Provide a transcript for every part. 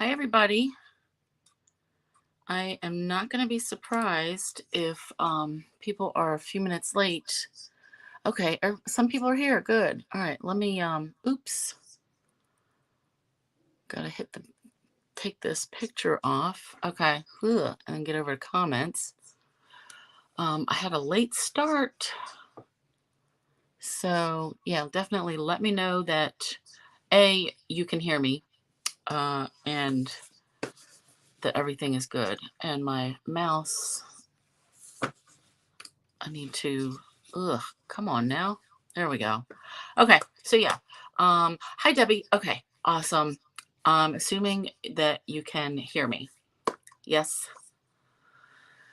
Hi, everybody. I am not going to be surprised if people are a few minutes late. Okay, some people are here. Good. All right, let me, oops. Gotta take this picture off. Okay, and then get over to comments. I had a late start. So, yeah, definitely let me know that, A, you can hear me, and that everything is good. And my mouse, I need to, come on now. There we go. Okay, so yeah. Hi Debbie. Okay, awesome. Assuming that you can hear me. Yes.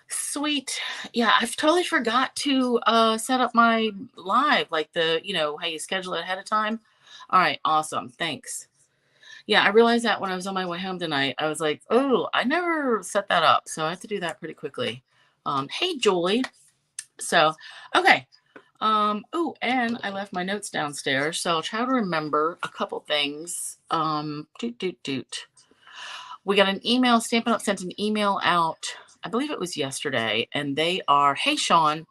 Sweet. Yeah, I've totally forgot to set up my live, like how you schedule it ahead of time. All right, awesome. Thanks. Yeah, I realized that when I was on my way home tonight. I was like, oh, I never set that up. So I have to do that pretty quickly. Hey Julie. So, okay. Oh, and I left my notes downstairs, so I'll try to remember a couple things. Doot. We got an email, Stampin' Up! Sent an email out, I believe it was yesterday, and they are, hey Sean,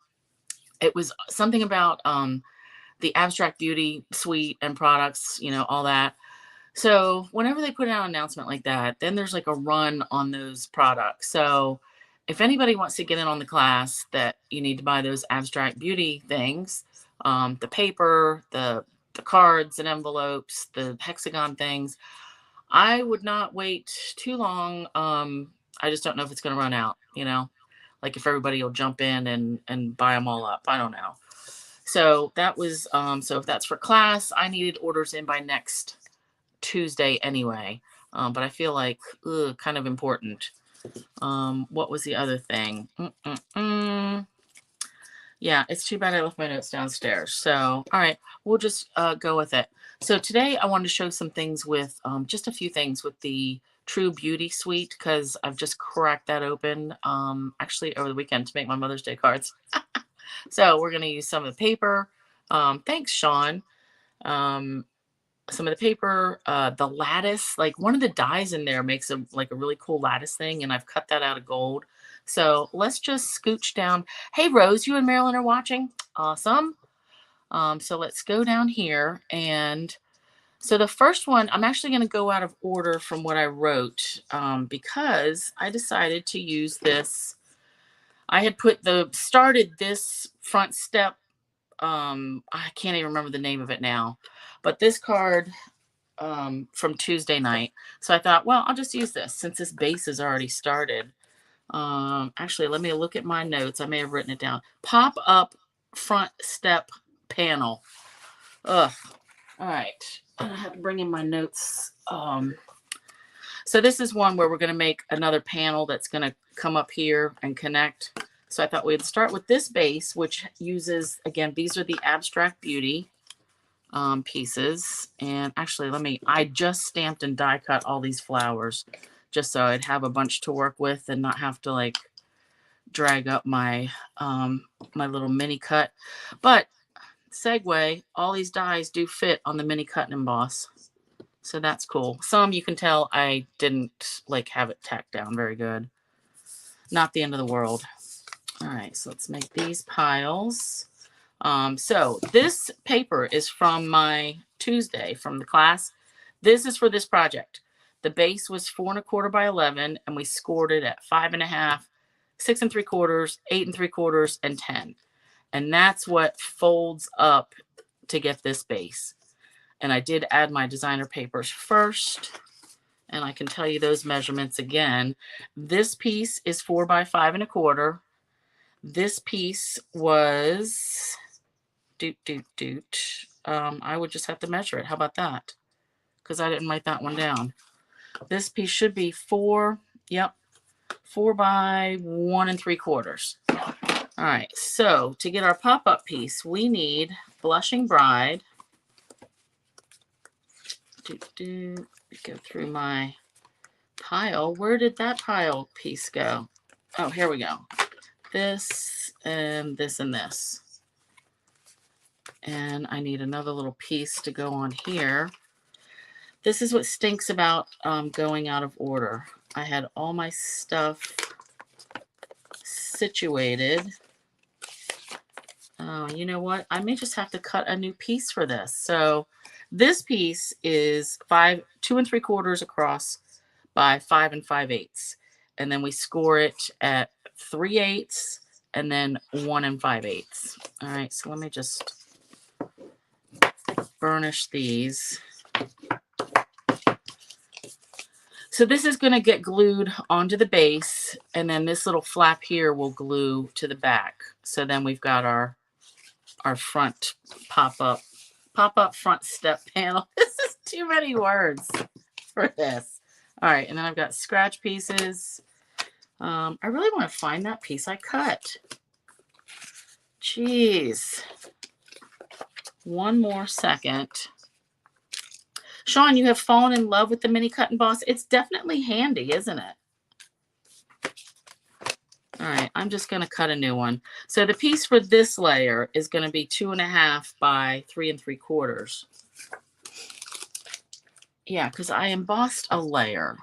it was something about the Abstract Beauty suite and products, all that. So whenever they put out an announcement like that, then there's like a run on those products. So if anybody wants to get in on the class that you need to buy those Abstract Beauty things, the paper, the cards and envelopes, the hexagon things, I would not wait too long. I just don't know if it's going to run out, like if everybody will jump in and buy them all up. I don't know. So that was, so if that's for class, I needed orders in by next Tuesday anyway. But I feel like kind of important. What was the other thing? Yeah, it's too bad I left my notes downstairs. So, all right, we'll just go with it. So today I wanted to show some things with just a few things with the True Beauty Suite, because I've just cracked that open actually over the weekend to make my Mother's Day cards. So we're going to use some of the paper. Thanks, Sean. Some of the paper, the lattice, like one of the dies in there makes a really cool lattice thing, and I've cut that out of gold. So let's just scooch down. Hey Rose, you and Marilyn are watching. Awesome. So let's go down here, and so the first one, I'm actually going to go out of order from what I wrote, because I decided to use this. I had started this front step. I can't even remember the name of it now, but this card from Tuesday night. So I thought, well, I'll just use this since this base is already started. Actually, let me look at my notes. I may have written it down. Pop up front step panel. Ugh. All right. I have to bring in my notes. So this is one where we're going to make another panel that's going to come up here and connect. So I thought we'd start with this base, which uses, again, these are the Abstract Beauty pieces. And actually, I just stamped and die cut all these flowers just so I'd have a bunch to work with and not have to like drag up my my little mini cut. But segue, all these dies do fit on the mini cut and emboss. So that's cool. Some you can tell I didn't like have it tacked down very good. Not the end of the world. All right, so let's make these piles. So this paper is from my Tuesday from the class. This is for this project. The base was 4 1/4 by 11, and we scored it at 5 1/2, 6 3/4, 8 3/4, and 10. And that's what folds up to get this base. And I did add my designer papers first, and I can tell you those measurements again. This piece is 4 by 5 1/4. This piece was I would just have to measure it. How about that? Because I didn't write that one down. This piece should be 4 by 1 3/4. All right, so to get our pop-up piece, we need Blushing Bride. Go through my pile. Where did that pile piece go? Oh, here we go. This and this and this. And I need another little piece to go on here. This is what stinks about going out of order. I had all my stuff situated. Oh, you know what? I may just have to cut a new piece for this. So this piece is 2 3/4 across by 5 5/8. And then we score it at 3/8 and then 1 5/8. All right, so let me just burnish these. So this is going to get glued onto the base, and then this little flap here will glue to the back. So then we've got our front pop-up front step panel. This is too many words for this. All right, and then I've got scratch pieces. I really want to find that piece I cut. Jeez. One more second. Sean, you have fallen in love with the mini cut and emboss. It's definitely handy, isn't it? All right, I'm just going to cut a new one. So the piece for this layer is going to be 2.5 by 3 3/4. Yeah, because I embossed a layer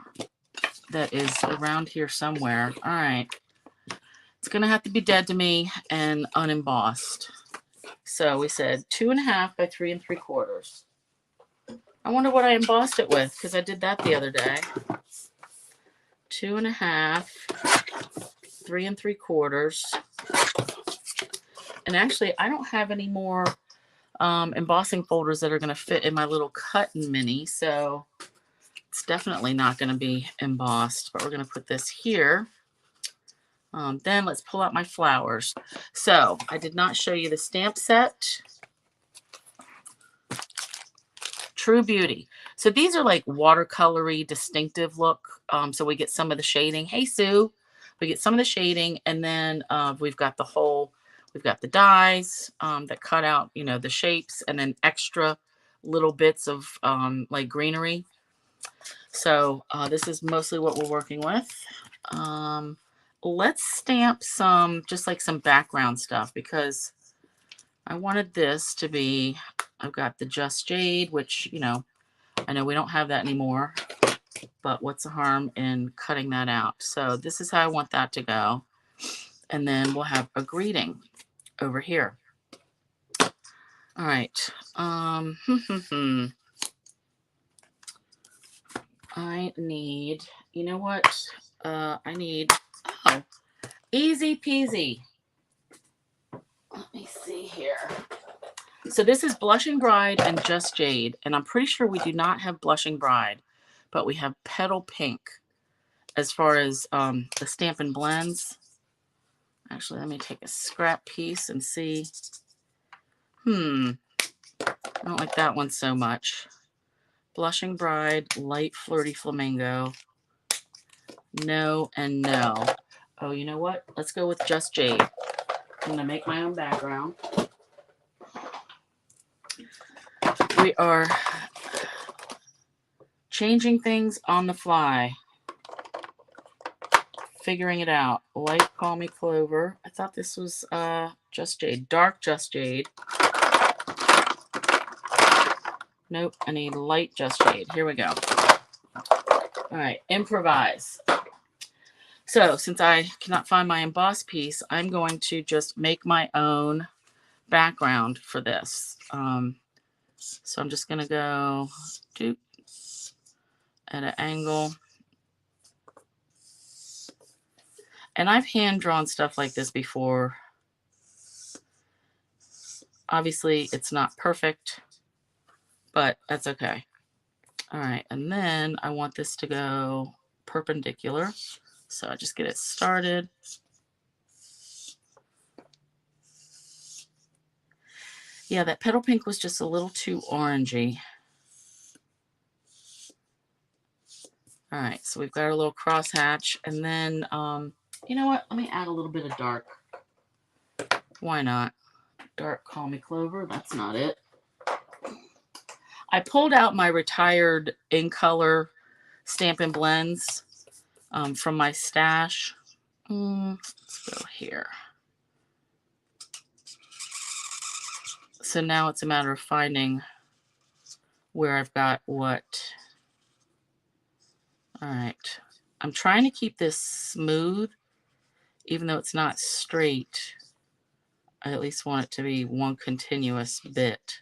that is around here somewhere. All right. It's going to have to be dead to me and unembossed. So we said 2.5 by 3 3/4. I wonder what I embossed it with, because I did that the other day. 2.5, 3 3/4. And actually, I don't have any more embossing folders that are going to fit in my little cut and mini, so it's definitely not going to be embossed. But we're going to put this here. Then let's pull out my flowers. So I did not show you the stamp set. True Beauty. So these are like watercolory distinctive look. So we get some of the shading. Hey, Sue. We get some of the shading, and then we've got the dies that cut out, you know, the shapes, and then extra little bits of like greenery. So this is mostly what we're working with. Let's stamp just like some background stuff, because I wanted this to be, I've got the Just Jade, which, you know, I know we don't have that anymore, but what's the harm in cutting that out? So this is how I want that to go. And then we'll have a greeting over here. All right. I need, you know what? I need, oh, easy peasy. Let me see here. So this is Blushing Bride and Just Jade, and I'm pretty sure we do not have Blushing Bride, but we have Petal Pink as far as the Stampin' Blends. Actually, let me take a scrap piece and see. I don't like that one so much. Blushing Bride, Light Flirty Flamingo. No and no. Oh, you know what? Let's go with Just Jade. I'm going to make my own background. We are changing things on the fly. Figuring it out. Light Call Me Clover. I thought this was Just Jade. Dark Just Jade. Nope, I need light Just Jade. Here we go. All right, improvise. So since I cannot find my emboss piece, I'm going to just make my own background for this. So I'm just going to go doop, at an angle. And I've hand drawn stuff like this before. Obviously, it's not perfect, but that's okay. All right, and then I want this to go perpendicular. So I just get it started. Yeah, that Petal Pink was just a little too orangey. All right, so we've got our little crosshatch, and then, you know what? Let me add a little bit of dark. Why not? Dark Call Me Clover, that's not it. I pulled out my retired in color Stampin' Blends from my stash. Let's go here. So now it's a matter of finding where I've got what. All right. I'm trying to keep this smooth, even though it's not straight. I at least want it to be one continuous bit.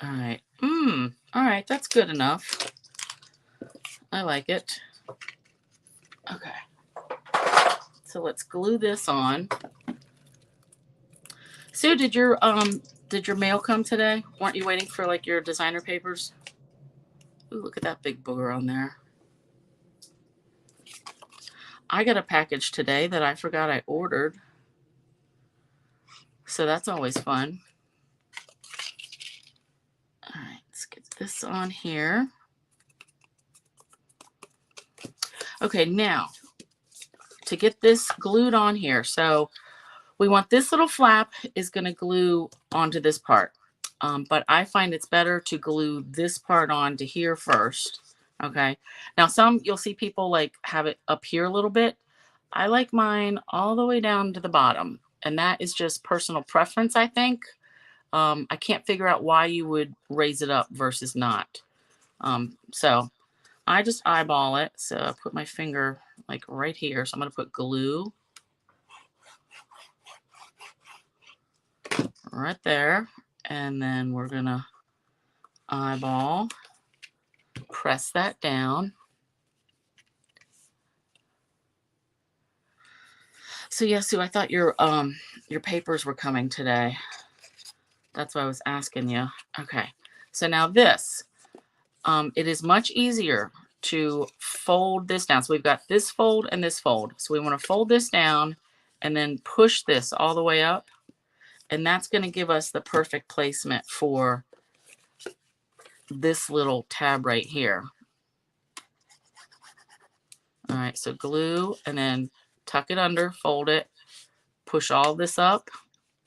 All right. All right, that's good enough. I like it. Okay. So let's glue this on. Sue, did your mail come today? Weren't you waiting for like your designer papers? Ooh, look at that big booger on there. I got a package today that I forgot I ordered. So that's always fun. All right, let's get this on here. Okay, now to get this glued on here. So we want this little flap is going to glue onto this part. But I find it's better to glue this part on to here first. Okay. Now you'll see people like have it up here a little bit. I like mine all the way down to the bottom. And that is just personal preference, I think. I can't figure out why you would raise it up versus not. So I just eyeball it. So I put my finger like right here. So I'm going to put glue right there. And then we're going to eyeball, press that down. So yeah, Sue, I thought your papers were coming today. That's why I was asking you. Okay. So now this, it is much easier to fold this down. So we've got this fold and this fold. So we want to fold this down and then push this all the way up. And that's going to give us the perfect placement for this little tab right here. All right, so glue and then tuck it under, fold it, push all this up,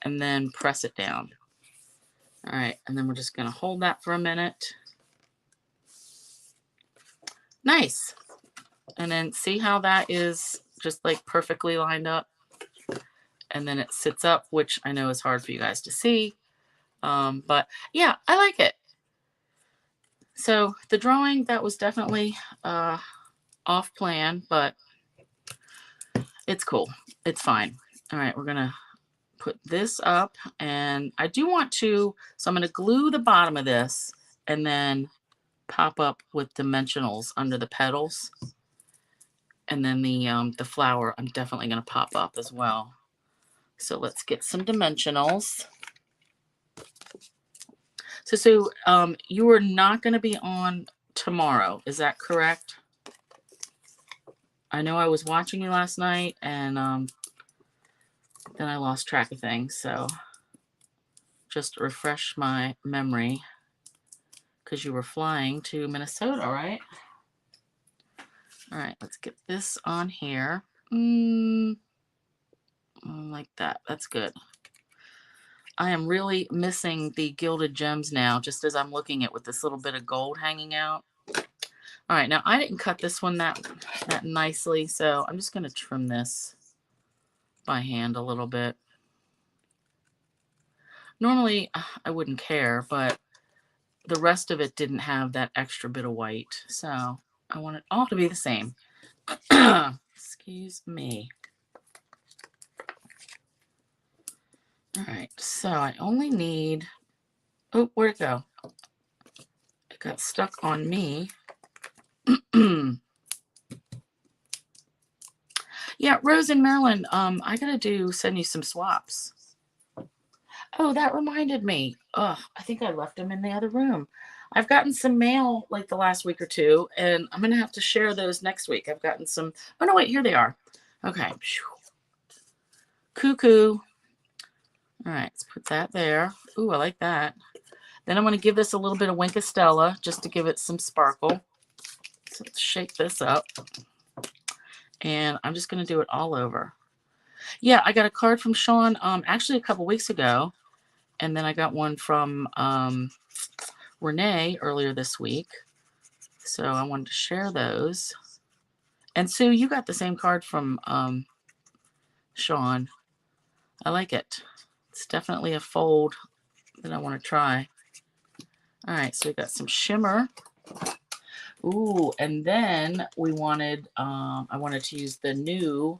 and then press it down. All right, and then we're just going to hold that for a minute. Nice. And then see how that is just like perfectly lined up? And then it sits up, which I know is hard for you guys to see. But yeah, I like it. So the drawing, that was definitely off plan, but it's cool. It's fine. All right, we're going to put this up, and I do want to, so I'm going to glue the bottom of this and then pop up with dimensionals under the petals. And then the flower, I'm definitely going to pop up as well. So let's get some dimensionals. So Sue, you are not going to be on tomorrow. Is that correct? I know I was watching you last night, and then I lost track of things. So just refresh my memory, because you were flying to Minnesota, right? All right, let's get this on here. Like that. That's good. I am really missing the gilded gems now, just as I'm looking at with this little bit of gold hanging out. All right, now I didn't cut this one that nicely, so I'm just going to trim this by hand a little bit. Normally, I wouldn't care, but the rest of it didn't have that extra bit of white, so I want it all to be the same. Excuse me. All right, so I only need, oh, where'd it go? It got stuck on me. Yeah, Rose and Marilyn, I gotta send you some swaps. Oh, that reminded me. Oh, I think I left them in the other room. I've gotten some mail like the last week or two, and I'm gonna have to share those next week. I've gotten some, oh no, wait, here they are. Okay. Cuckoo. All right, let's put that there. Ooh, I like that. Then I'm going to give this a little bit of Wink of Stella just to give it some sparkle. So let's shake this up. And I'm just going to do it all over. Yeah, I got a card from Sean actually a couple weeks ago. And then I got one from Renee earlier this week. So I wanted to share those. And Sue, you got the same card from Sean. I like it. It's definitely a fold that I want to try. All right, so we got some shimmer. Ooh, and then we wanted, I wanted to use the new.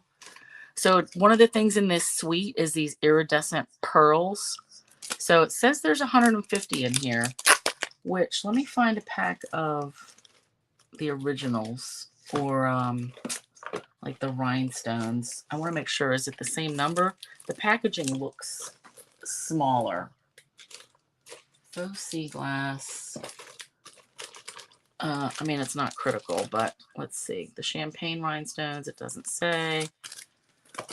So one of the things in this suite is these iridescent pearls. So it says there's 150 in here, which let me find a pack of the originals or like the rhinestones. I want to make sure, is it the same number? The packaging looks smaller. Faux sea glass. I mean, it's not critical, but let's see. The champagne rhinestones, it doesn't say.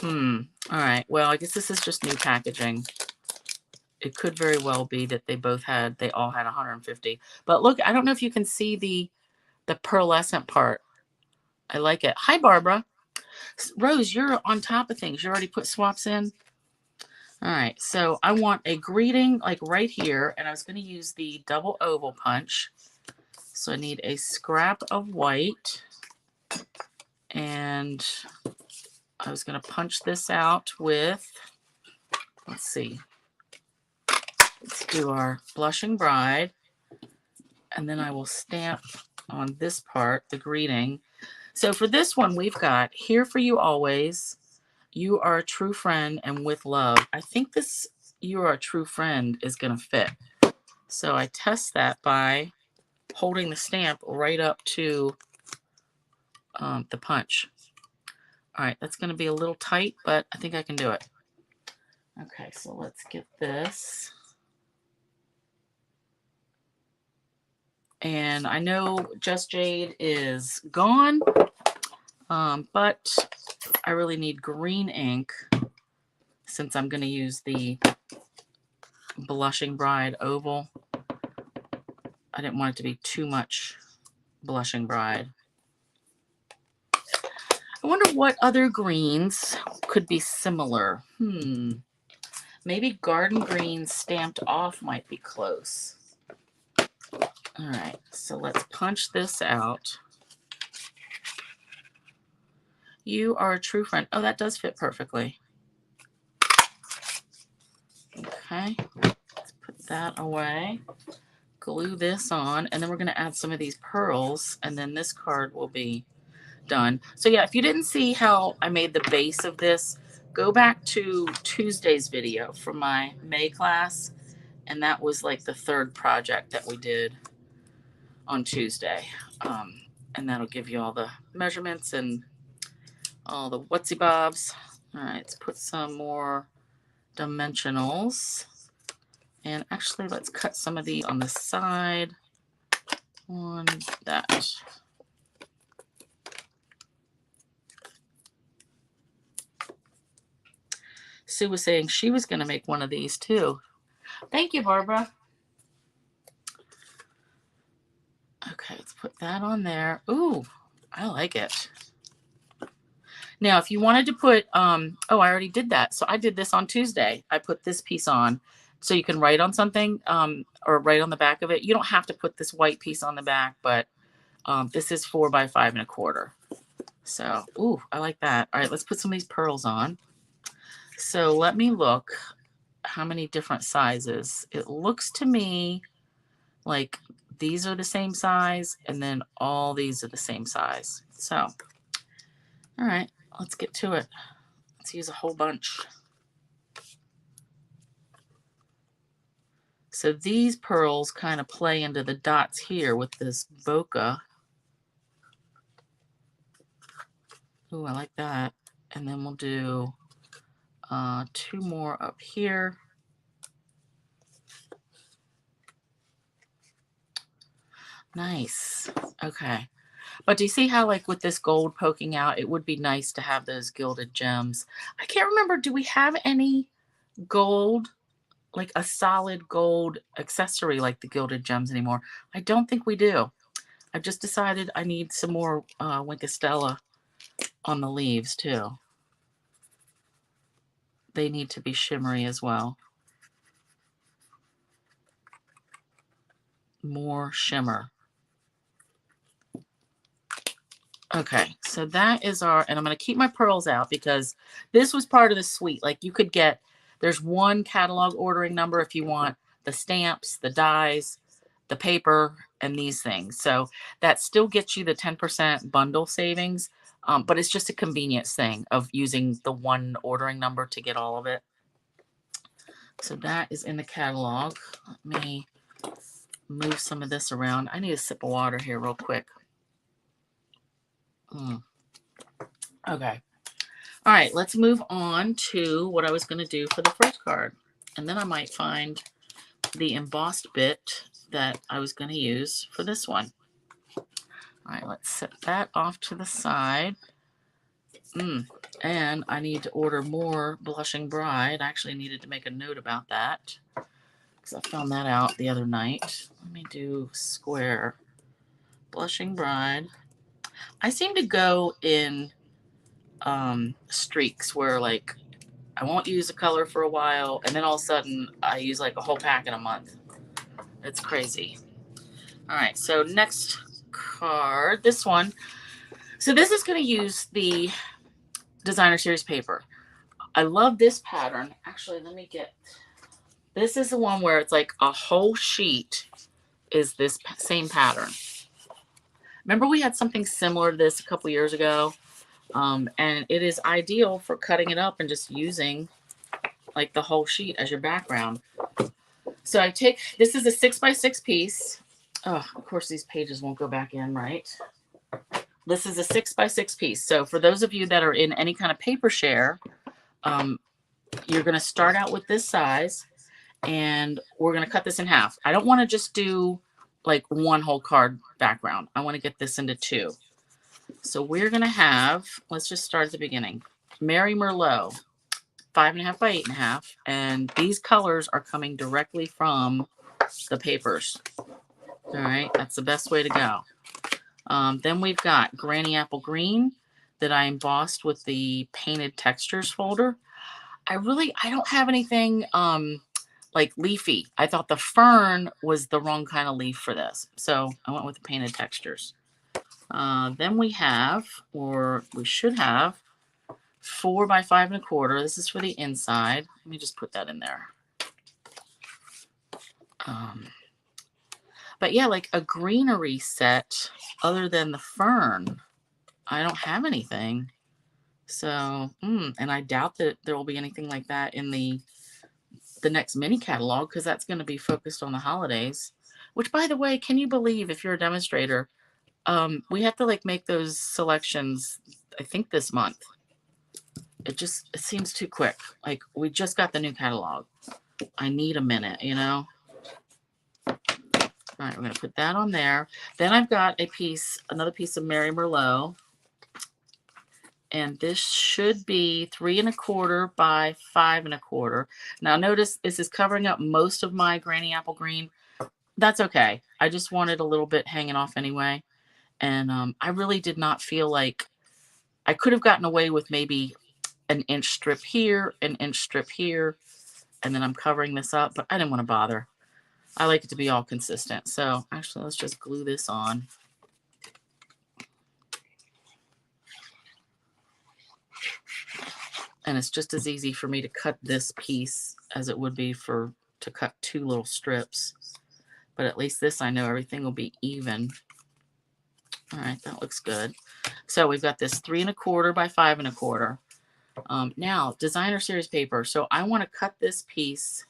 All right. Well, I guess this is just new packaging. It could very well be that they all had 150. But look, I don't know if you can see the pearlescent part. I like it. Hi, Barbara. Rose, you're on top of things. You already put swaps in? All right. So I want a greeting like right here, and I was going to use the double oval punch. So I need a scrap of white, and I was going to punch this out with, let's see, let's do our blushing bride, and then I will stamp on this part, the greeting. So for this one, we've got here for you always, you are a true friend, and with love. I think this you are a true friend is going to fit. So I test that by holding the stamp right up to the punch. All right, that's going to be a little tight, but I think I can do it. Okay, so let's get this. And I know Just Jade is gone, but I really need green ink since I'm going to use the Blushing Bride oval. I didn't want it to be too much Blushing Bride. I wonder what other greens could be similar. Maybe Garden Green stamped off might be close. All right, so let's punch this out. You are a true friend. Oh, that does fit perfectly. Okay, let's put that away. Glue this on, and then we're going to add some of these pearls, and then this card will be done. So yeah, if you didn't see how I made the base of this, go back to Tuesday's video from my May class, and that was like the third project that we did on Tuesday. And that'll give you all the measurements and all the whatsy bobs. All right, let's put some more dimensionals. And actually, let's cut some of these on the side. On that. Sue was saying she was going to make one of these too. Thank you, Barbara. Okay, let's put that on there. Ooh, I like it. Now, if you wanted to put, oh, I already did that. So I did this on Tuesday. I put this piece on so you can write on something or write on the back of it. You don't have to put this white piece on the back, but this is 4 by 5 1/4. So, ooh, I like that. All right, let's put some of these pearls on. So let me look how many different sizes. It looks to me like these are the same size, and then all these are the same size. So, all right, let's get to it. Let's use a whole bunch. So these pearls kind of play into the dots here with this bokeh. Ooh, I like that. And then we'll do 2 more up here. Nice. Okay. But do you see how, like, with this gold poking out, it would be nice to have those gilded gems. I can't remember, do we have any gold, like a solid gold accessory like the gilded gems anymore? I don't think we do. I've just decided I need some more Winkostella on the leaves too. They need to be shimmery as well. More shimmer. Okay, so that is our, and I'm going to keep my pearls out because this was part of the suite. Like you could get, there's one catalog ordering number if you want the stamps, the dies, the paper, and these things. So that still gets you the 10% bundle savings, but it's just a convenience thing of using the one ordering number to get all of it. So that is in the catalog. Let me move some of this around. I need a sip of water here real quick. Okay. All right, let's move on to what I was going to do for the first card. And then I might find the embossed bit that I was going to use for this one. All right, let's set that off to the side. And I need to order more Blushing Bride. I actually needed to make a note about that because I found that out the other night. Let me do square Blushing Bride. I seem to go in streaks where like I won't use a color for a while and then all of a sudden I use like a whole pack in a month. It's crazy. All right, so next card, this one. So this is going to use the Designer Series paper. I love this pattern. Actually, let me get, this is the one where it's like a whole sheet is this same pattern. Remember we had something similar to this a couple years ago? And it is ideal for cutting it up and just using like the whole sheet as your background. So I take, this is a 6x6 piece. Oh, of course these pages won't go back in, right? This is a 6x6 piece. So for those of you that are in any kind of paper share, you're going to start out with this size and we're going to cut this in half. I don't want to just do like one whole card background. I want to get this into two. So we're going to have, let's just start at the beginning. Mary Merlot, 5.5 by 8.5. And these colors are coming directly from the papers. All right, that's the best way to go. Then we've got Granny Apple Green that I embossed with the Painted Textures folder. I don't have anything like leafy. I thought the fern was the wrong kind of leaf for this. So I went with the Painted Textures. Then we have, or we should have, 4 by 5.25. This is for the inside. Let me just put that in there. But yeah, like a greenery set other than the fern, I don't have anything. So, and I doubt that there will be anything like that in the next mini catalog because that's going to be focused on the holidays. Which, by the way, can you believe if you're a demonstrator, we have to like make those selections, I think this month. It seems too quick. Like we just got the new catalog. I need a minute, you know? All right, we're going to put that on there. Then I've got another piece of Mary Merlot. And this should be 3.25 by 5.25. Now notice this is covering up most of my Granny Apple Green. That's okay. I just wanted a little bit hanging off anyway. And I really did not feel like I could have gotten away with maybe an inch strip here, an inch strip here, and then I'm covering this up, but I didn't want to bother. I like it to be all consistent. So actually, let's just glue this on. And it's just as easy for me to cut this piece as it would be to cut 2 little strips. But at least this, I know everything will be even. All right, that looks good. So we've got this 3.25 by 5.25. Now, Designer Series paper. So I want to cut this piece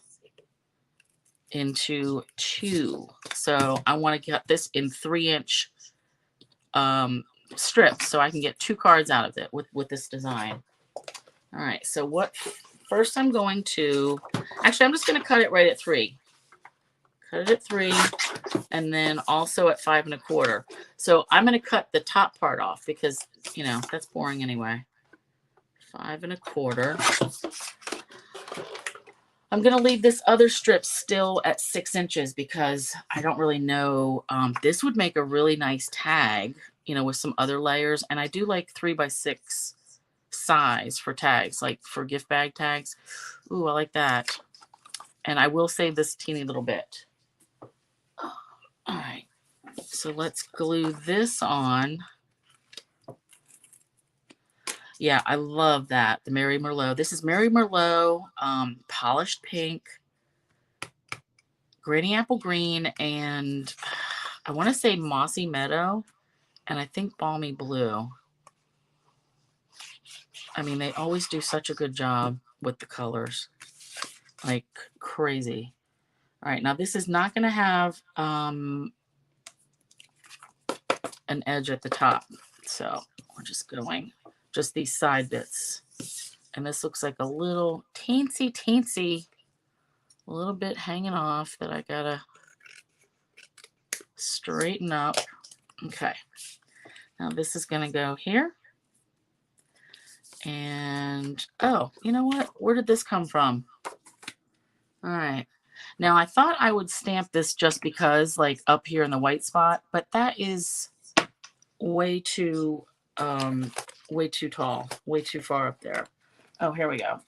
into 2. So I want to cut this in 3-inch strips so I can get 2 cards out of it with this design. All right, so first I'm going to, actually I'm just going to cut it right at 3. Cut it at 3 and then also at 5.25. So I'm going to cut the top part off because, you know, that's boring anyway. 5.25. I'm going to leave this other strip still at 6 inches because I don't really know. This would make a really nice tag, you know, with some other layers. And I do like 3 by 6 size for tags, like for gift bag tags. Ooh, I like that. And I will save this teeny little bit. All right. So let's glue this on. Yeah, I love that. The Mary Merlot. This is Mary Merlot, polished pink, Granny Apple Green, and I want to say Mossy Meadow, and I think Balmy Blue. I mean, they always do such a good job with the colors. Like crazy. All right, now this is not going to have an edge at the top. So we're just going, just these side bits. And this looks like a little teensy, a little bit hanging off that I got to straighten up. Okay. Now this is going to go here. And, oh, you know what? Where did this come from? All right. Now, I thought I would stamp this just because, like, up here in the white spot, but that is way too tall, way too far up there. Oh, here we go.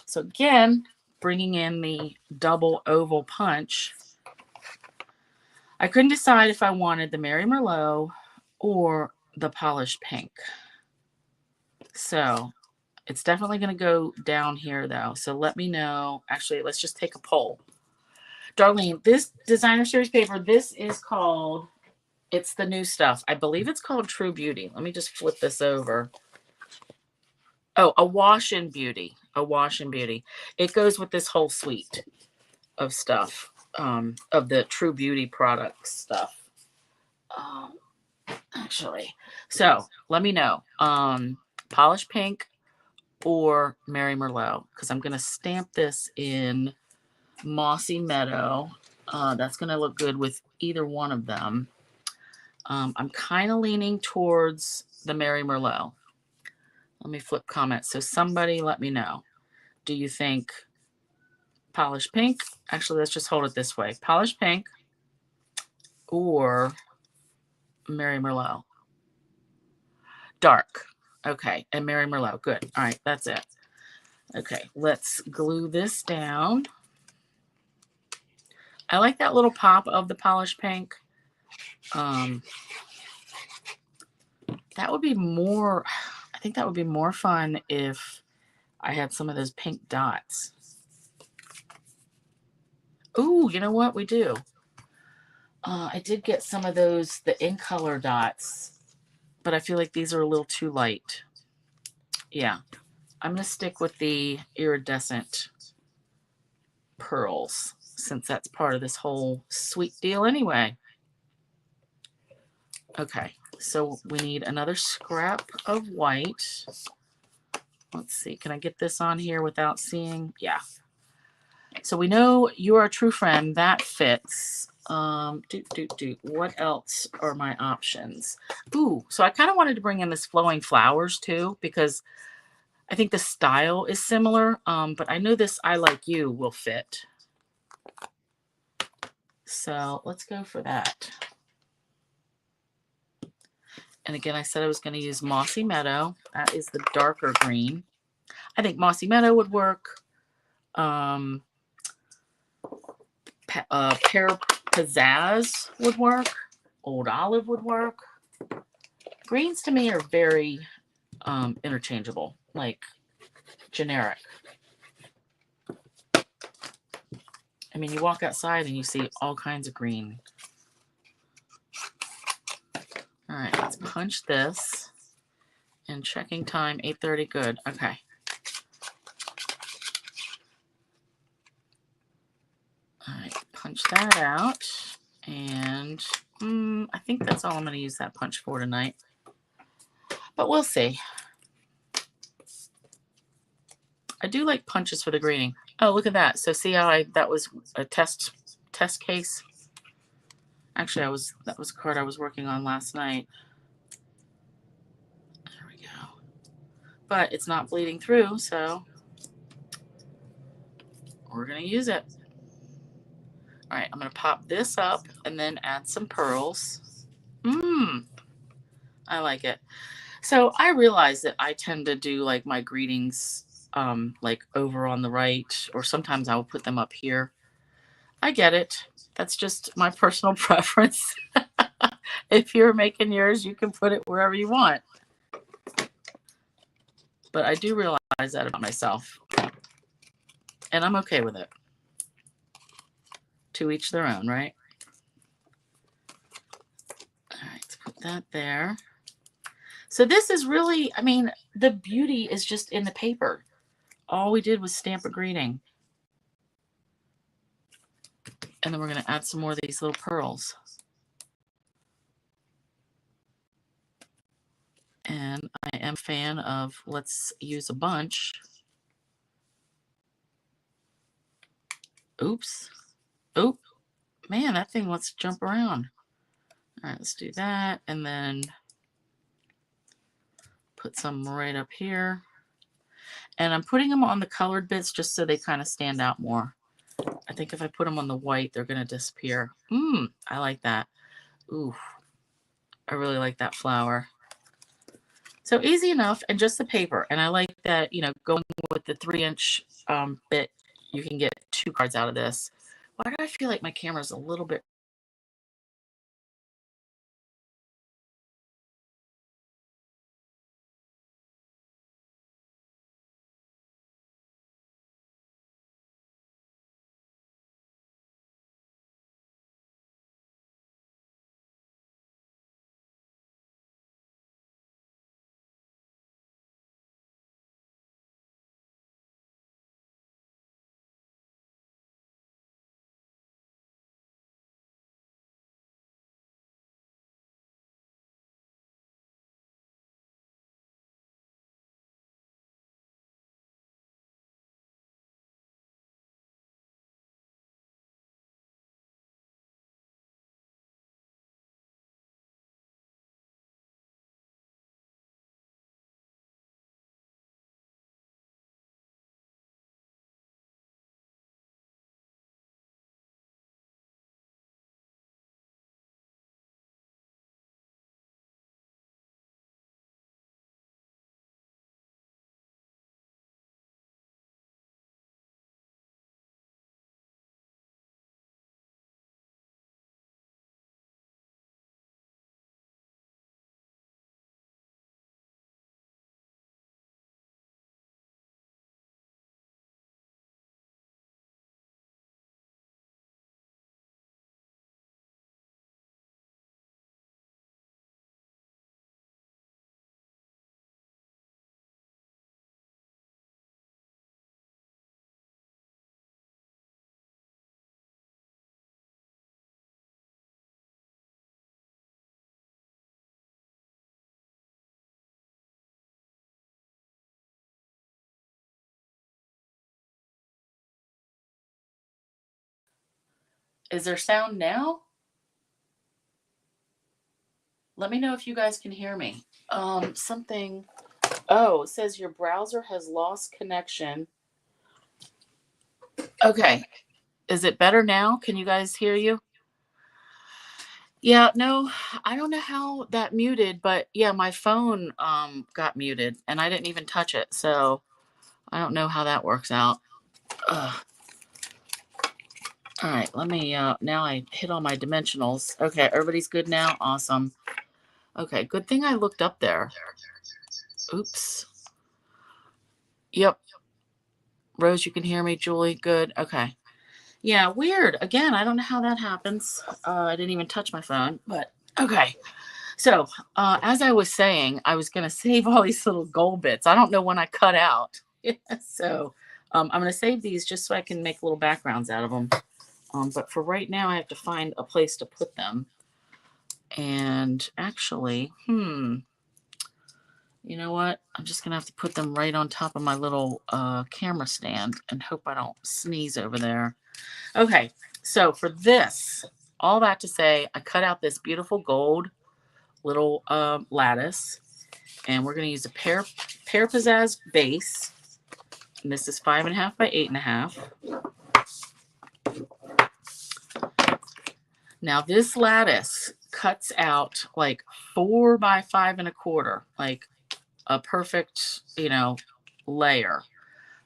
So, again, bringing in the double oval punch. I couldn't decide if I wanted the Mary Merlot or the polished pink. So, it's definitely going to go down here, though. So, let me know. Actually, let's just take a poll. Darlene, this designer series paper, this is called, it's the new stuff. I believe it's called True Beauty. Let me just flip this over. Oh, a wash in beauty. A wash in beauty. It goes with this whole suite of stuff, of the True Beauty product stuff. Actually, so let me know. Polished pink or Mary Merlot, because I'm going to stamp this in Mossy Meadow. That's going to look good with either one of them. I'm kind of leaning towards the Mary Merlot. Let me flip comments. So somebody let me know. Do you think polished pink? Actually, let's just hold it this way. Polished pink or Mary Merlot? Dark. Okay. And Mary Merlot. Good. All right. That's it. Okay. Let's glue this down. I like that little pop of the polished pink. That would be more, I think that would be more fun if I had some of those pink dots. Ooh, you know what? We do. I did get some of those, the in color dots, but I feel like these are a little too light. Yeah. I'm going to stick with the Iridescent Pearls since that's part of this whole sweet deal anyway. Okay. So we need another scrap of white. Let's see. Can I get this on here without seeing? Yeah. So we know You Are a True Friend. That fits. What else are my options? Ooh, so I kind of wanted to bring in this Flowing Flowers too, because I think the style is similar. But I know this I Like You will fit. So let's go for that. And again, I said I was going to use Mossy Meadow. That is the darker green. I think Mossy Meadow would work. Pear Pizzazz would work. Old Olive would work. Greens to me are very interchangeable, like generic. I mean, you walk outside and you see all kinds of green. All right, let's punch this. And checking time, 8:30. Good. Okay. All right, punch that out. And I think that's all I'm going to use that punch for tonight. But we'll see. I do like punches for the greening. Oh, look at that. So see how that was a test case? Actually, that was a card I was working on last night. There we go. But it's not bleeding through, so we're going to use it. All right, I'm going to pop this up and then add some pearls. I like it. So I realize that I tend to do like my greetings like over on the right, or sometimes I will put them up here. I get it. That's just my personal preference. If you're making yours, you can put it wherever you want. But I do realize that about myself. And I'm okay with it. To each their own, right? All right, let's put that there. So this is really, I mean, the beauty is just in the paper. All we did was stamp a greeting. And then we're going to add some more of these little pearls. And I am a fan of, let's use a bunch. Oops. Oh, man, that thing wants to jump around. All right, let's do that. And then put some right up here. And I'm putting them on the colored bits just so they kind of stand out more. I think if I put them on the white, they're going to disappear. I like that. Ooh, I really like that flower. So easy enough, and just the paper. And I like that, you know, going with the 3-inch bit, you can get 2 cards out of this. Why do I feel like my camera's a little bit... Is there sound now? Let me know if you guys can hear me. Something... Oh, it says your browser has lost connection. Okay. Is it better now? Can you guys hear you? Yeah, no, I don't know how that muted, but yeah, my phone got muted and I didn't even touch it. So I don't know how that works out. Ugh. All right, let me, now I hit all my dimensionals. Okay, everybody's good now? Awesome. Okay, good thing I looked up there. Oops. Yep. Rose, you can hear me? Julie, good. Okay. Yeah, weird. Again, I don't know how that happens. I didn't even touch my phone, but okay. So, as I was saying, I was going to save all these little gold bits. I don't know when I cut out. So, I'm going to save these just so I can make little backgrounds out of them. But for right now, I have to find a place to put them. And actually, you know what? I'm just going to have to put them right on top of my little camera stand and hope I don't sneeze over there. Okay, so for this, all that to say, I cut out this beautiful gold little lattice, and we're going to use a pear pizzazz base, and this is 5.5 by 8.5. Now this lattice cuts out like 4 by 5.25, like a perfect, you know, layer.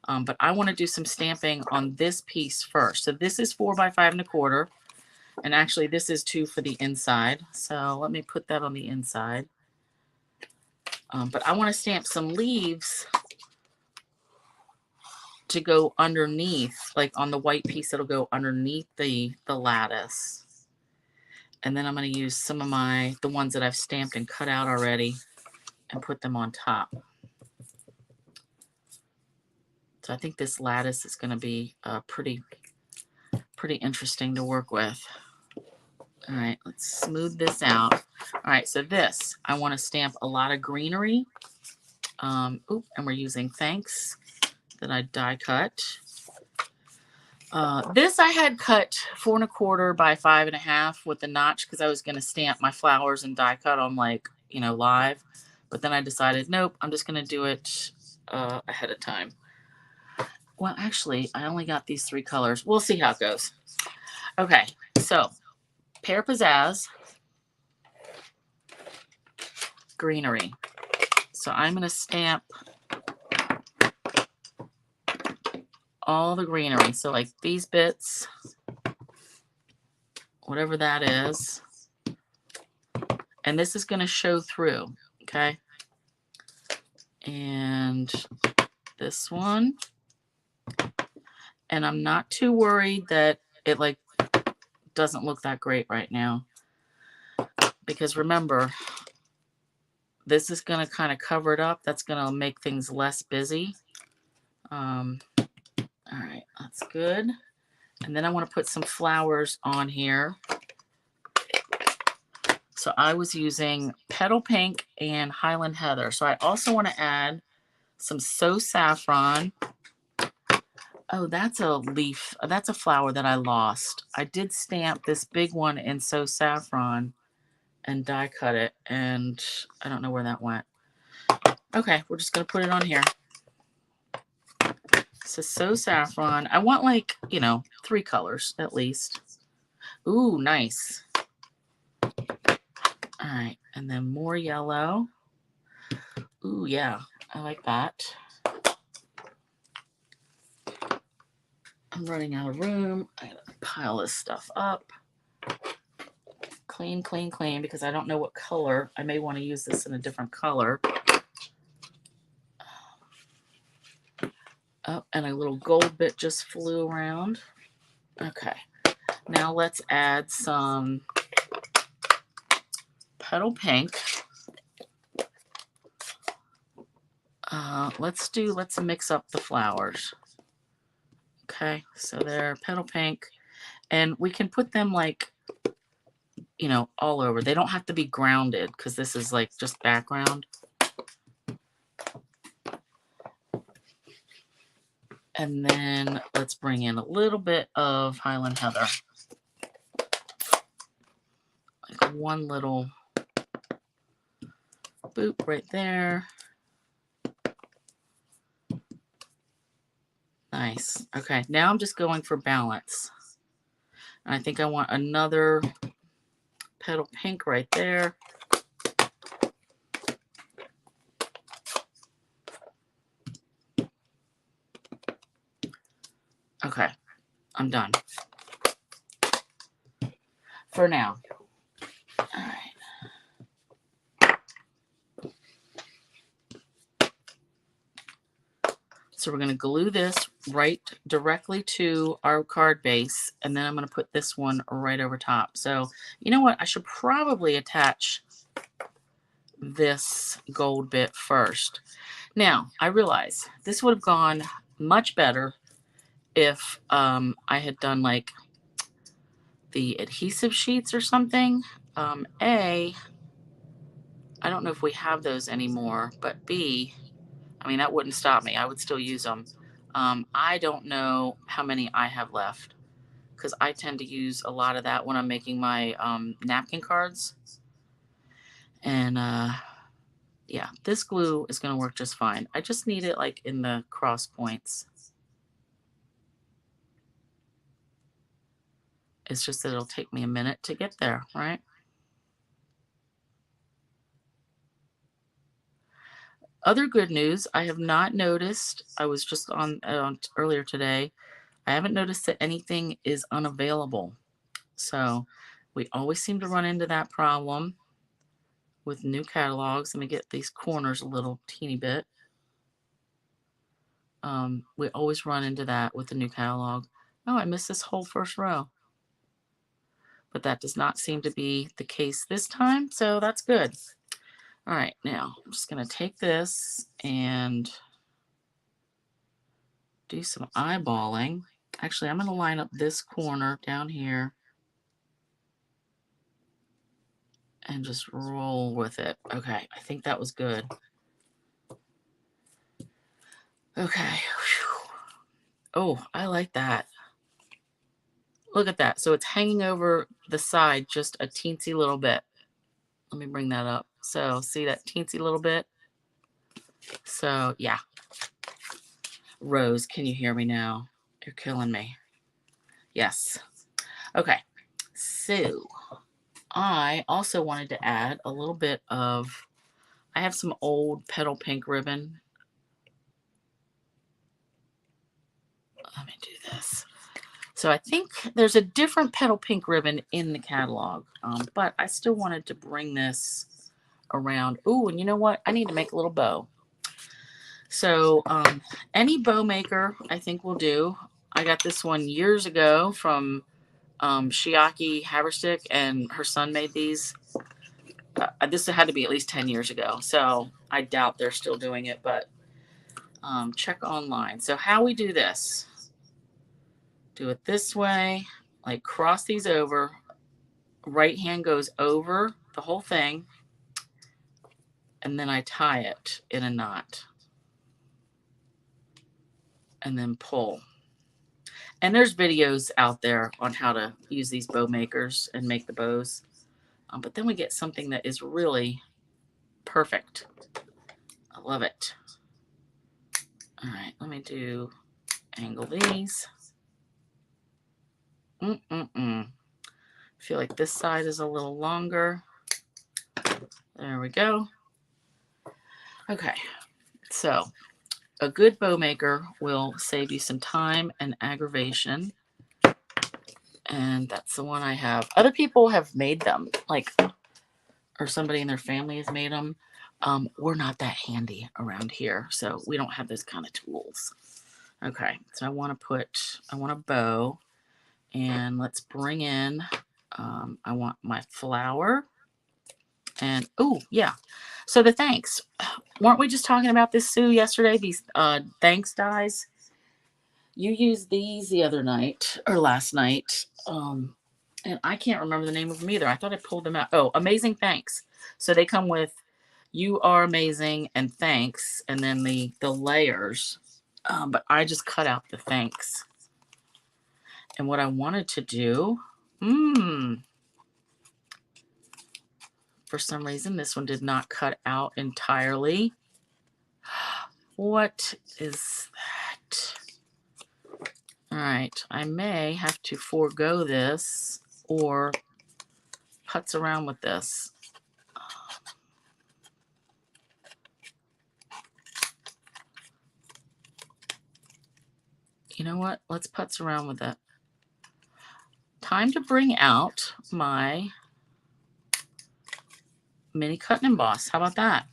But I want to do some stamping on this piece first. So this is 4 by 5.25. And actually, this is 2 for the inside. So let me put that on the inside. But I want to stamp some leaves to go underneath, like on the white piece, it'll go underneath the lattice. And then I'm going to use some of the ones that I've stamped and cut out already and put them on top. So I think this lattice is going to be pretty interesting to work with. All right, let's smooth this out. All right, so this, I want to stamp a lot of greenery. And we're using Thanks that I die cut. This I had cut 4 1/4 by 5 1/2 with the notch because I was going to stamp my flowers and die cut on, like, you know, live. But then I decided, nope, I'm just going to do it ahead of time. Well, actually, I only got these 3 colors. We'll see how it goes. Okay, so Pear Pizzazz, greenery. So I'm going to stamp all the greenery. So like these bits, whatever that is. And this is going to show through, okay? And this one. And I'm not too worried that it like doesn't look that great right now. Because remember, this is going to kind of cover it up. That's going to make things less busy. All right, that's good. And then I want to put some flowers on here. So I was using Petal Pink and Highland Heather. So I also want to add some So Saffron. Oh, that's a leaf. That's a flower that I lost. I did stamp this big one in So Saffron and die cut it. And I don't know where that went. Okay, we're just going to put it on here. So Saffron. I want, like, you know, 3 colors at least. Ooh, nice. All right, and then more yellow. Ooh, yeah, I like that. I'm running out of room. I gotta pile this stuff up. Clean, clean, clean, because I don't know what color. I may want to use this in a different color. Oh, and a little gold bit just flew around. Okay, now let's add some Petal Pink. Let's mix up the flowers. Okay, so they're Petal Pink. And we can put them, like, you know, all over. They don't have to be grounded because this is like just background. And then let's bring in a little bit of Highland Heather. Like one little boop right there. Nice. Okay, now I'm just going for balance. And I think I want another Petal Pink right there. Okay, I'm done. For now. All right. So we're going to glue this right directly to our card base, and then I'm going to put this one right over top. So, you know what? I should probably attach this gold bit first. Now, I realize this would have gone much better if I had done like the adhesive sheets or something. A, I don't know if we have those anymore, but B, I mean, that wouldn't stop me. I would still use them. I don't know how many I have left because I tend to use a lot of that when I'm making my napkin cards. And yeah, this glue is going to work just fine. I just need it like in the cross points. It's just that it'll take me a minute to get there, right? Other good news, I have not noticed, I was just on earlier today, I haven't noticed that anything is unavailable. So we always seem to run into that problem with new catalogs. Let me get these corners a little teeny bit. We always run into that with the new catalog. Oh, I missed this whole first row. But that does not seem to be the case this time, so that's good. All right, now I'm just going to take this and do some eyeballing. Actually, I'm going to line up this corner down here and just roll with it. Okay, I think that was good. Okay. Oh, I like that. Look at that. So it's hanging over the side just a teensy little bit. Let me bring that up. So see that teensy little bit? So yeah. Rose, can you hear me now? You're killing me. Yes. Okay. So I also wanted to add a little bit of, I have some old petal pink ribbon. Let me do this. So I think there's a different petal pink ribbon in the catalog, but I still wanted to bring this around. Ooh, and you know what? I need to make a little bow. So any bow maker I think will do. I got this one years ago from Shiaki Haverstick, and her son made these. This had to be at least 10 years ago, so I doubt they're still doing it, but check online. So how we do this, do it this way, like cross these over, right hand goes over the whole thing, and then I tie it in a knot, and then pull. And there's videos out there on how to use these bow makers and make the bows, but then we get something that is really perfect. I love it. All right, let me angle these. I feel like this side is a little longer. There we go. Okay, so a good bow maker will save you some time and aggravation. And that's the one I have. Other people have made them, like, or somebody in their family has made them. We're not that handy around here, so we don't have those kind of tools. Okay, so I want a bow, and let's bring in, I want my flower, and, oh, yeah. So the thanks. Weren't we just talking about this, Sue, yesterday? These thanks dies? You used these the other night, or last night, and I can't remember the name of them either. I thought I pulled them out. Oh, Amazing Thanks. So they come with You Are Amazing and Thanks, and then the layers. But I just cut out the thanks. And what I wanted to do, for some reason, this one did not cut out entirely. What is that? All right, I may have to forego this or putz around with this. You know what? Let's putz around with it. Time to bring out my mini cut and emboss. How about that?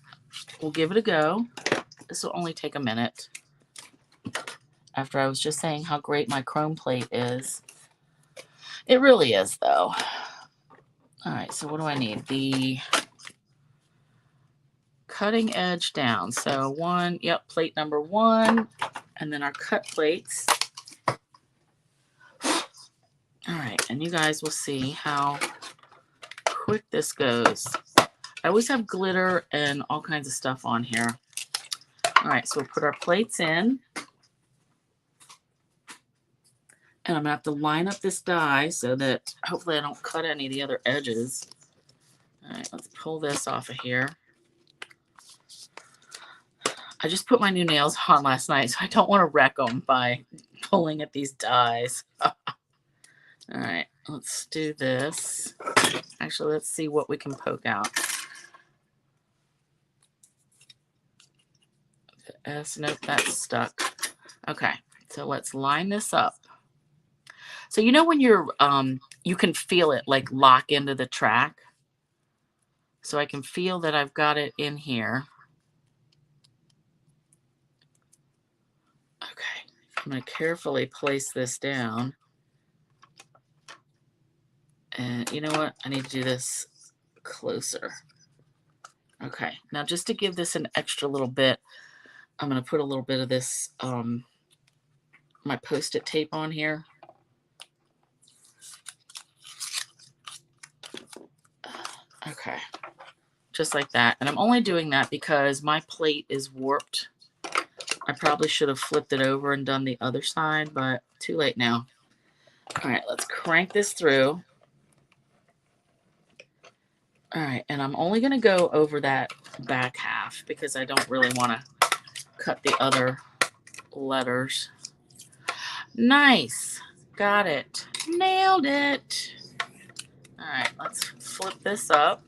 We'll give it a go. This will only take a minute. After I was just saying how great my chrome plate is. It really is, though. All right, so what do I need? The cutting edge down. So one, yep, plate number 1, and then our cut plates. All right, and you guys will see how quick this goes. I always have glitter and all kinds of stuff on here. All right, so we'll put our plates in. And I'm going to have to line up this die so that hopefully I don't cut any of the other edges. All right, let's pull this off of here. I just put my new nails on last night, so I don't want to wreck them by pulling at these dies. All right, let's do this. Actually, let's see what we can poke out. The S, nope, that's stuck. Okay, so let's line this up. So you know when you're, you can feel it like lock into the track? So I can feel that I've got it in here. Okay, I'm going to carefully place this down. And you know what? I need to do this closer. Okay, now just to give this an extra little bit, I'm going to put a little bit of this, my Post-it tape on here. Okay, just like that. And I'm only doing that because my plate is warped. I probably should have flipped it over and done the other side, but too late now. All right, let's crank this through. All right, and I'm only going to go over that back half because I don't really want to cut the other letters. Nice. Got it. Nailed it. All right, let's flip this up.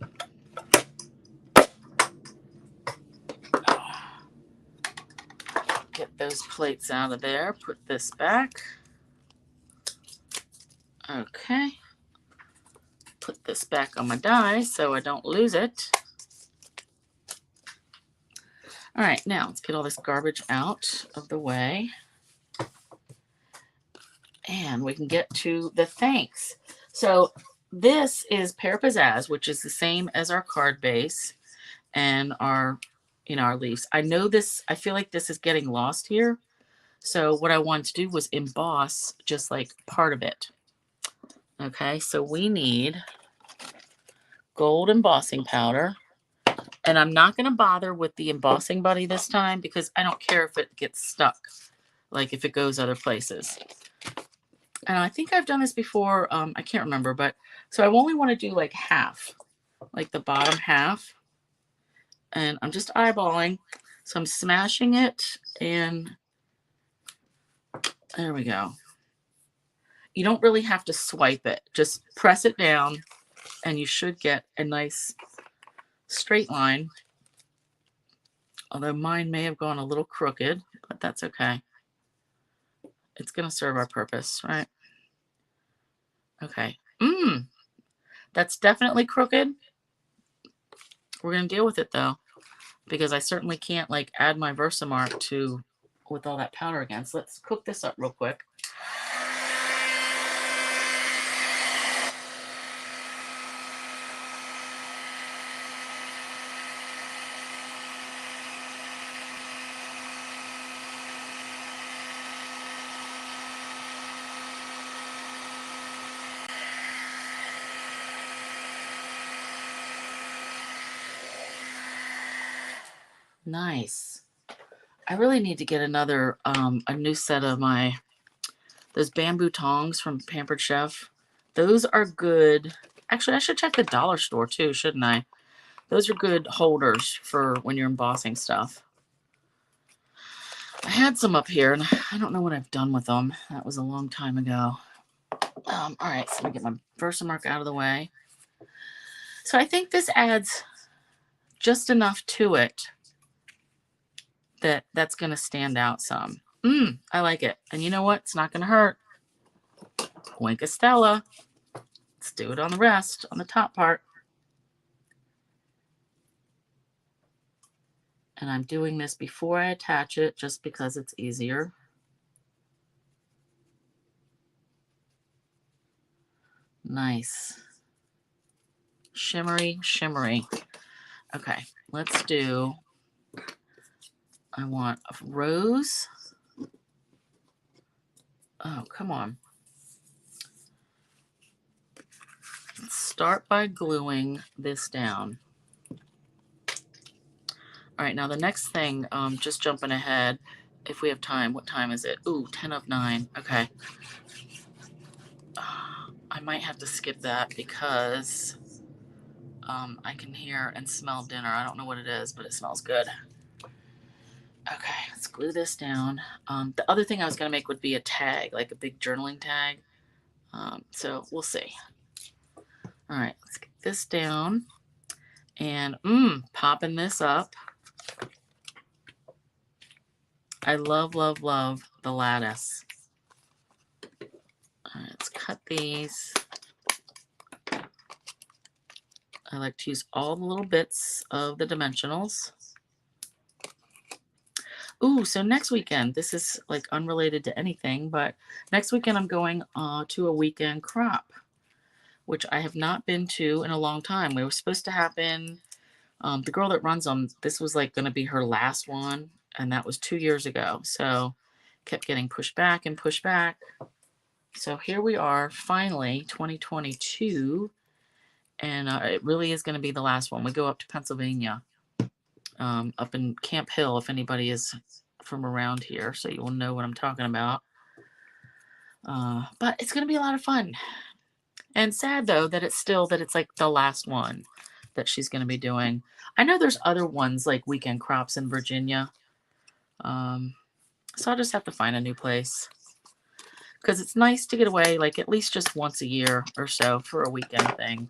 Get those plates out of there. Put this back. Okay. Put this back on my die so I don't lose it. All right, now let's get all this garbage out of the way. And we can get to the thanks. So this is Pear Pizzazz, which is the same as our card base and our, our leaves. I know this, I feel like this is getting lost here. So what I wanted to do was emboss just like part of it. Okay, so we need gold embossing powder. And I'm not going to bother with the embossing buddy this time because I don't care if it gets stuck, like if it goes other places. And I think I've done this before. I can't remember, but so I only want to do like half, like the bottom half. And I'm just eyeballing. So I'm smashing it and there we go. You don't really have to swipe it. Just press it down and you should get a nice straight line. Although mine may have gone a little crooked, but that's okay. It's going to serve our purpose, right? Okay. That's definitely crooked. We're going to deal with it though, because I certainly can't like add my Versamark to with all that powder again. So let's cook this up real quick. Nice. I really need to get another, a new set of those bamboo tongs from Pampered Chef. Those are good. Actually, I should check the dollar store too, shouldn't I? Those are good holders for when you're embossing stuff. I had some up here, and I don't know what I've done with them. That was a long time ago. All right, so let me get my Versamark out of the way. So I think this adds just enough to it that's going to stand out some. I like it. And you know what? It's not going to hurt. Wink of Stella. Let's do it on the rest, on the top part. And I'm doing this before I attach it just because it's easier. Nice. Shimmery, shimmery. Okay, let's do, I want a rose. Oh, come on. Let's start by gluing this down. All right, now the next thing, just jumping ahead, if we have time, what time is it? Ooh, 10 of 9, okay. I might have to skip that because I can hear and smell dinner. I don't know what it is, but it smells good. Okay, let's glue this down. The other thing I was going to make would be a tag, like a big journaling tag. So we'll see. All right, let's get this down. And popping this up. I love, love, love the lattice. All right, let's cut these. I like to use all the little bits of the dimensionals. Ooh, so next weekend, this is like unrelated to anything, but next weekend I'm going to a weekend crop, which I have not been to in a long time. We were supposed to happen. The girl that runs them, this was like going to be her last one, and that was 2 years ago. So kept getting pushed back and pushed back. So here we are, finally, 2022, and it really is going to be the last one. We go up to Pennsylvania, up in Camp Hill, if anybody is from around here, so you will know what I'm talking about. But it's going to be a lot of fun. And sad, though, that it's like the last one that she's going to be doing. I know there's other ones like weekend crops in Virginia. So I'll just have to find a new place. Because it's nice to get away like at least just once a year or so for a weekend thing.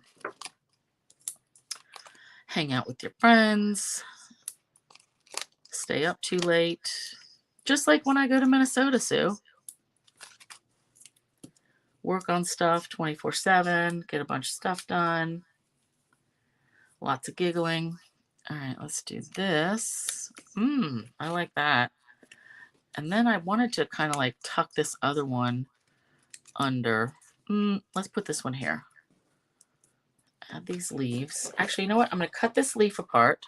Hang out with your friends. Stay up too late. Just like when I go to Minnesota, Sue. Work on stuff 24/7. Get a bunch of stuff done. Lots of giggling. All right, let's do this. I like that. And then I wanted to kind of like tuck this other one under. Let's put this one here. Add these leaves. Actually, you know what? I'm going to cut this leaf apart.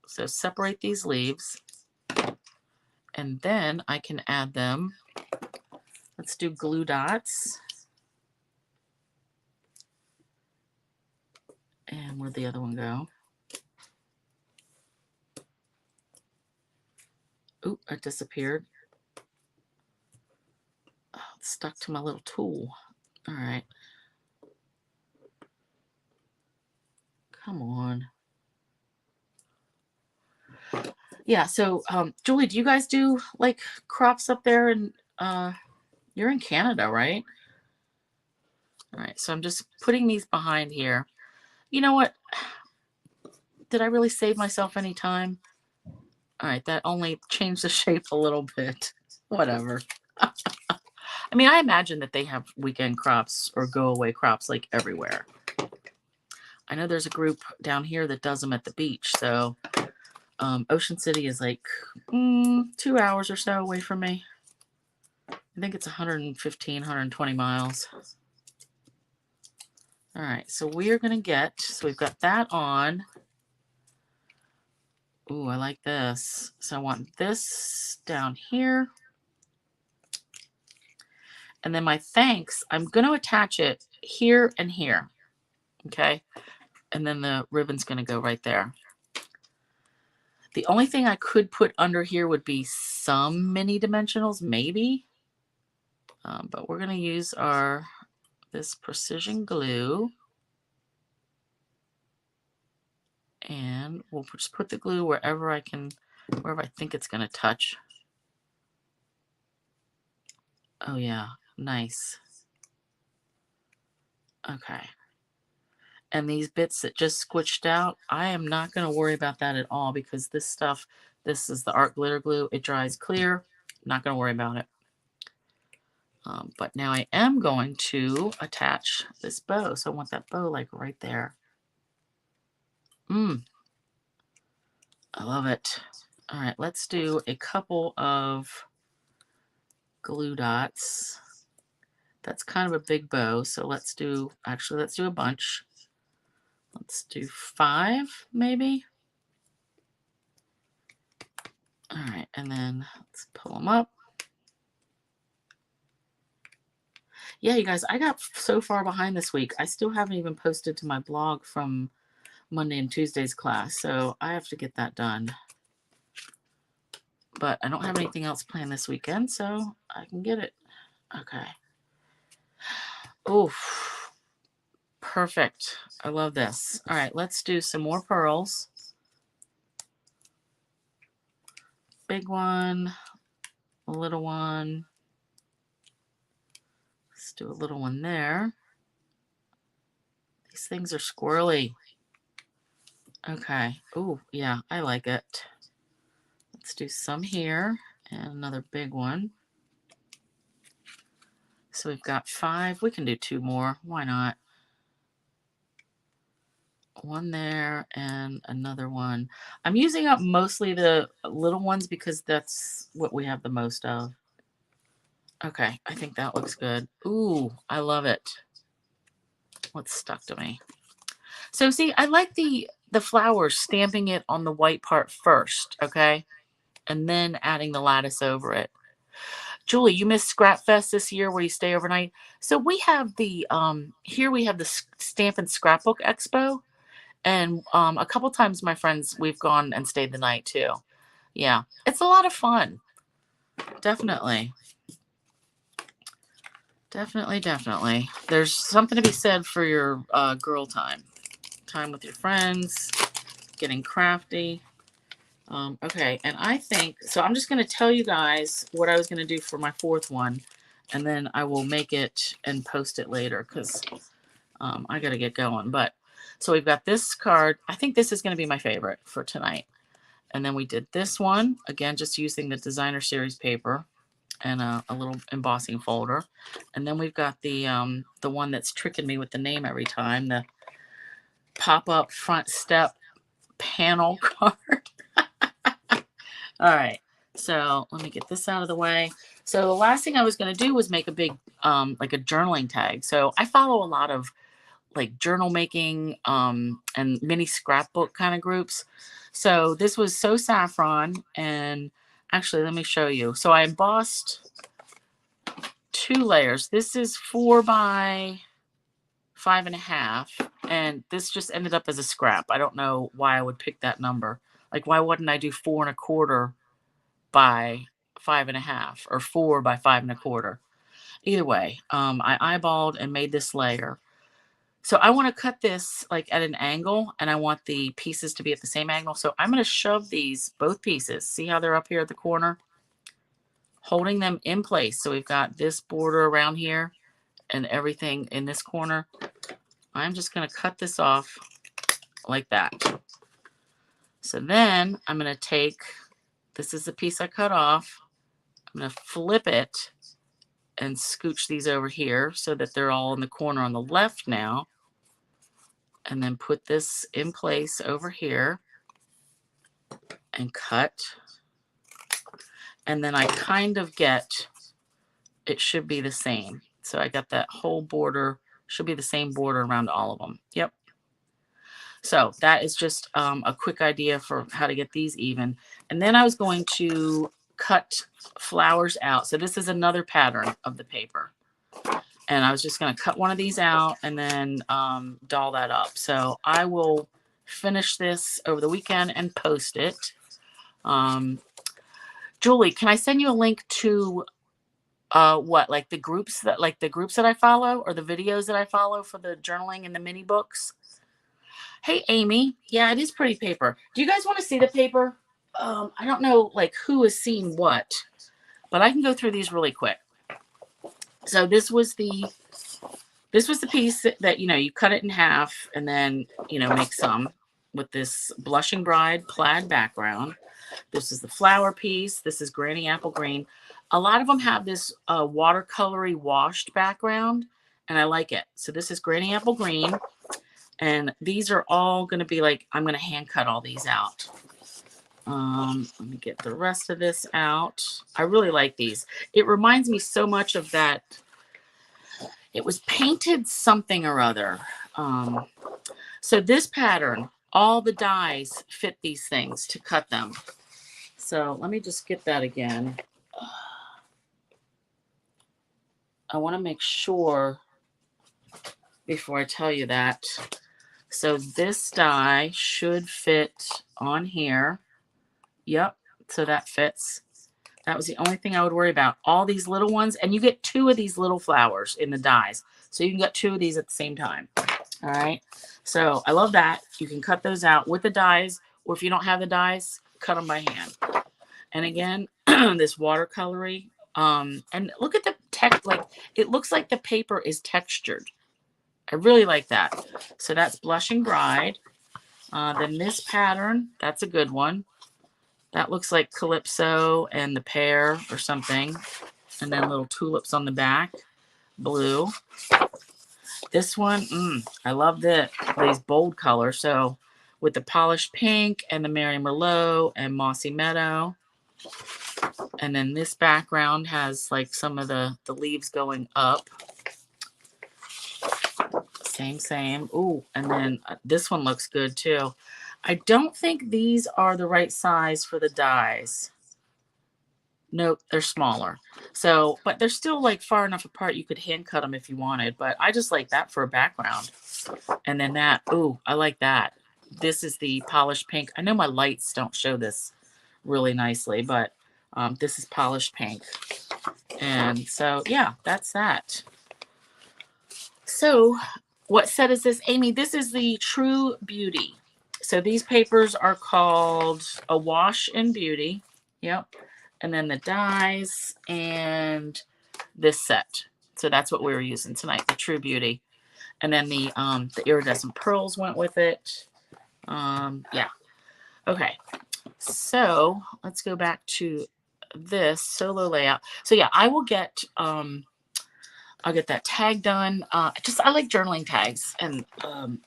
So separate these leaves. And then I can add them. Let's do glue dots. And where'd the other one go? Oop, it disappeared. Oh, it's stuck to my little tool. All right. Come on. Yeah, so Julie, do you guys do like crops up there? And you're in Canada, right? All right, so I'm just putting these behind here. You know what? Did I really save myself any time? All right, that only changed the shape a little bit. Whatever. I mean, I imagine that they have weekend crops or go away crops like everywhere. I know there's a group down here that does them at the beach. So Ocean City is like 2 hours or so away from me. I think it's 115, 120 miles. All right, so we are going to get, so we've got that on. Ooh, I like this. So I want this down here. And then my thanks, I'm going to attach it here and here. Okay. And then the ribbon's going to go right there. The only thing I could put under here would be some mini dimensionals, maybe. But we're going to use this precision glue. And we'll just put the glue wherever I think it's going to touch. Oh, yeah. Nice. Okay. And these bits that just squished out, I am not going to worry about that at all because this stuff, this is the art glitter glue. It dries clear. Not going to worry about it. But now I am going to attach this bow. So I want that bow like right there. I love it. All right, let's do a couple of glue dots. That's kind of a big bow. So let's do a bunch. Let's do 5 maybe. All right, and then let's pull them up. Yeah, you guys, I got so far behind this week. I still haven't even posted to my blog from Monday and Tuesday's class, so I have to get that done. But I don't have anything else planned this weekend, so I can get it. Okay. Oof. Perfect. I love this. All right, let's do some more pearls. Big one, a little one. Let's do a little one there. These things are squirrely. Okay. Ooh, yeah, I like it. Let's do some here and another big one. So we've got 5. We can do 2 more. Why not? One there and another one. I'm using up mostly the little ones because that's what we have the most of. Okay, I think that looks good. Ooh, I love it. What's stuck to me? So see, I like the flowers stamping it on the white part first, okay? And then adding the lattice over it. Julie, you missed Scrap Fest this year where you stay overnight. So we have the here we have the Stamp and Scrapbook Expo. And a couple times my friends we've gone and stayed the night too. Yeah. It's a lot of fun. Definitely. Definitely, definitely. There's something to be said for your girl time. Time with your friends, getting crafty. Okay, and I think, so I'm just going to tell you guys what I was going to do for my fourth one, and then I will make it and post it later because I got to get going. But, so we've got this card. I think this is going to be my favorite for tonight. And then we did this one, again, just using the designer series paper and a little embossing folder. And then we've got the one that's tricking me with the name every time, the pop-up front step panel card. All right, so let me get this out of the way. So the last thing I was going to do was make a big, like a journaling tag. So I follow a lot of like journal making and mini scrapbook kind of groups. So this was So Saffron, and actually, let me show you. So I embossed 2 layers. This is 4 by 5.5, and this just ended up as a scrap. I don't know why I would pick that number. Like, why wouldn't I do 4.25 by 5.5 or 4 by 5.25? Either way, I eyeballed and made this layer. So I want to cut this like at an angle, and I want the pieces to be at the same angle. So I'm going to shove these, both pieces. See how they're up here at the corner? Holding them in place. So we've got this border around here and everything in this corner. I'm just going to cut this off like that. So then I'm going to take, this is the piece I cut off. I'm going to flip it and scooch these over here so that they're all in the corner on the left now. And then put this in place over here and cut. And then I kind of get, it should be the same. So I got that whole border, should be the same border around all of them. Yep. So that is just a quick idea for how to get these even. And then I was going to cut flowers out. So this is another pattern of the paper. And I was just going to cut one of these out and then doll that up. So I will finish this over the weekend and post it. Julie, can I send you a link to what, like the groups that I follow, or the videos that I follow for the journaling and the mini books? Hey, Amy. Yeah, it is pretty paper. Do you guys want to see the paper? I don't know like who has seen what, but I can go through these really quick. So this was the piece that you cut it in half and then make some with this Blushing Bride plaid background. This is the flower piece. This is Granny Apple Green. A lot of them have this watercolory washed background, and I like it. So this is Granny Apple Green, and these are all going to be like, I'm going to hand cut all these out. Let me get the rest of this out. I really like these. It reminds me so much of that. It was Painted something or other. So this pattern, all the dies fit these things to cut them. So let me just get that again. I want to make sure before I tell you that. So this die should fit on here. Yep, so that fits. That was the only thing I would worry about. All these little ones, and you get 2 of these little flowers in the dies. So you can get 2 of these at the same time. All right, so I love that. You can cut those out with the dies, or if you don't have the dies, cut them by hand. And again, this watercolory. And look at the text, like it looks like the paper is textured. I really like that. So that's Blushing Bride. Then this pattern, that's a good one. That looks like Calypso and the Pear or something. And then little tulips on the back, blue. This one, I love these bold colors. So with the polished pink and the Mary Merlot and Mossy Meadow. And then this background has like some of the leaves going up. Same. Ooh, and then this one looks good too. I don't think these are the right size for the dies. Nope, they're smaller. So, but they're still like far enough apart you could hand cut them if you wanted. But I just like that for a background. And then that, ooh, I like that. This is the polished pink. I know my lights don't show this really nicely, but this is polished pink. And so, yeah, that's that. So, what set is this, Amy? This is the True Beauty. So these papers are called A Wash in Beauty. Yep. And then the dies and this set. So that's what we were using tonight, the True Beauty. And then the Iridescent Pearls went with it. Yeah. Okay. So let's go back to this solo layout. So yeah, I will get I'll get that tag done. I like journaling tags and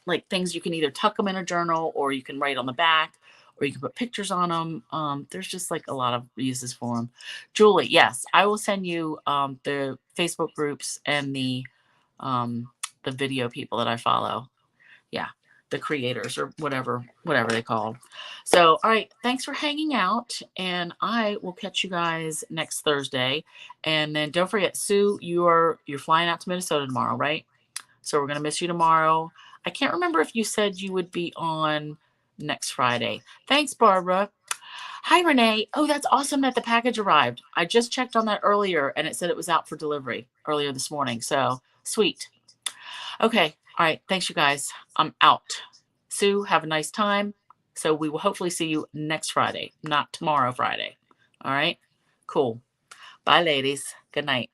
like things you can either tuck them in a journal or you can write on the back or you can put pictures on them. There's just like a lot of uses for them. Julie, yes, I will send you the Facebook groups and the video people that I follow. Yeah, the creators or whatever they call. So, all right, thanks for hanging out, and I will catch you guys next Thursday. And then don't forget, Sue, you're flying out to Minnesota tomorrow, right? So we're gonna miss you tomorrow. I can't remember if you said you would be on next Friday. Thanks, Barbara. Hi, Renee. Oh, that's awesome that the package arrived. I just checked on that earlier, and it said it was out for delivery earlier this morning. So sweet. Okay. All right. Thanks, you guys. I'm out. Sue, have a nice time. So we will hopefully see you next Friday, not tomorrow, Friday. All right. Cool. Bye, ladies. Good night.